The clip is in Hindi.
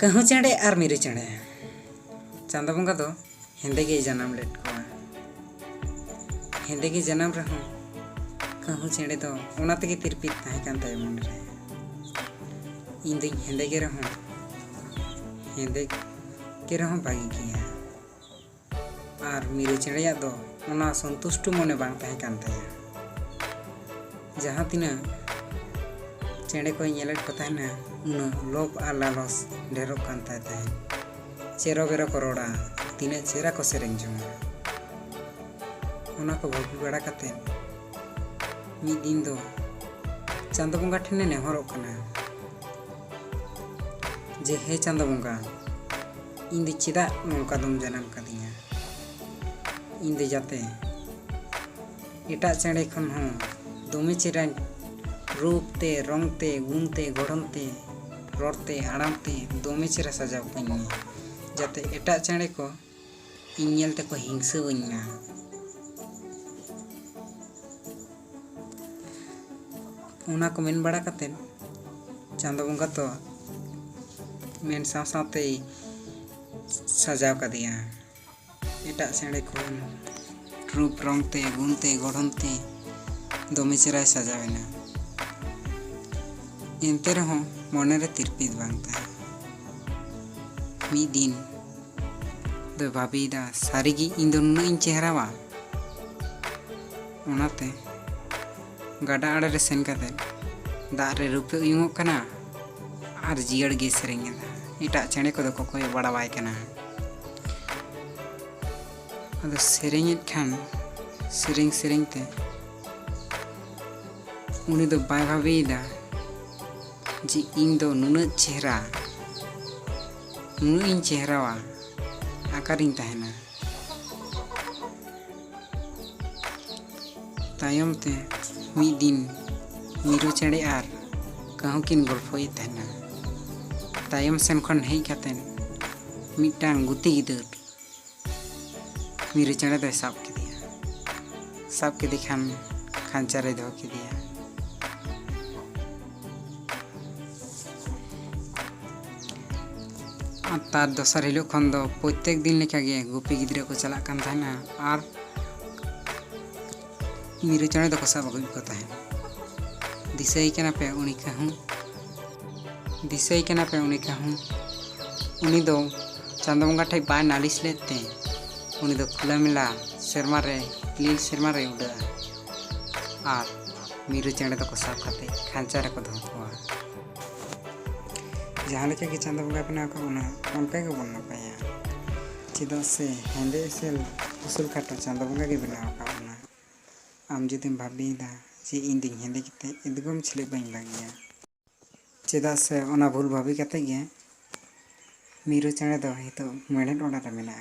कहूँ चेड़े और मिरु चेड़े चांदा बंगा दो हेंदे के जन्म लेट को हेंदे के जन्म रहो कहूँ चेड़े दो ओनाते के तिरपित ताहे कान ताय मन रे इन दिन हेंदे के रहो बागी किया और मिरु चेड़े दो ओना संतुष्ट मने बांग ताहे कान ताय जहाँ तिना चेड़े को नेलेट को ताहेना उना लोभ और लालस ढेरों कान ताहे चेरो बेरो को रोड़ा तीना चेहरा को सेरेंग जोंगा ओना को भाभी बड़ा कते मिद दिन दो चांदो बंगा ठेने नेहरो कना जे हे चांदो बंगा इन दो चेदा नोंका दम जन्म कदिया इन दो जाते एटा चेड़े खन हो दोमे चेहरा रूप ते रंग ते गुण ते गड़न ते रोड़ते आड़ाम ते दोमे चेहरा सजाव कइनी जाते एटा चेड़े को इन ते को हिंसा वइना ओना को मेन बड़ा कते चांदो बंगा तो मेन साव सावते सजाव कदिया एटा चेड़े को रूप रंग ते गुण ते गड़न ते दोमे चेहरा सजावेना एनते रहो मने रे तिरपित बांगता मिद दिन दो भाबीदा सारिगी इन दो नुना इन चेहरावा ओनाते गाडा आड़े रे सेन काते दा रे रुपे उयुंगो कना आर जियड़ गे सेरेंगेदा एटा चेड़े को को कोय बड़ा बाय कना अदो सेरेंगेत खान सेरेंग ते उनी दो बाय भाबीदा जी इन दो नुना चेहरा नुना इन चेहरावा आकारिन ताहेना तायम ते मिद दिन मिरु चेड़े आर कहूँ किन गल्फोई ताहेना तायम सेन खन हेई कातेन मिटांग गुती गिदर मिरु चेड़े दो साब केदी खान खांचा रे दो केदिया तार दोसर हिलो खन दो प्रत्येक दिन लेका गे गुपी गिद्रा को चला कान थाना और मिरु चेड़े दो को साब अगुई को ताहेन दिसई कना पे उनी कहूँ उनी दो चांदो बंगा ठे बाय नालिस लेते उनी दो खुला मिला शर्मा रे उड़ा और मिरु चेड़े दो को साब खाते खांचा रे को दो कोआ जहाँ लेके कि चांदो बंगा बना को उनका के बन पाया चेदा से हेंदे से उसूल खाटो चांदो बंगा के बना का आम जुदीम भाबीदा जे इन दिन हेंदे किते इदगम छिले बाई बागिया चेदा से ओना भूल भाबी कते गे मिरु चेड़े दो हितो मेड़े डोड़ा रे मेना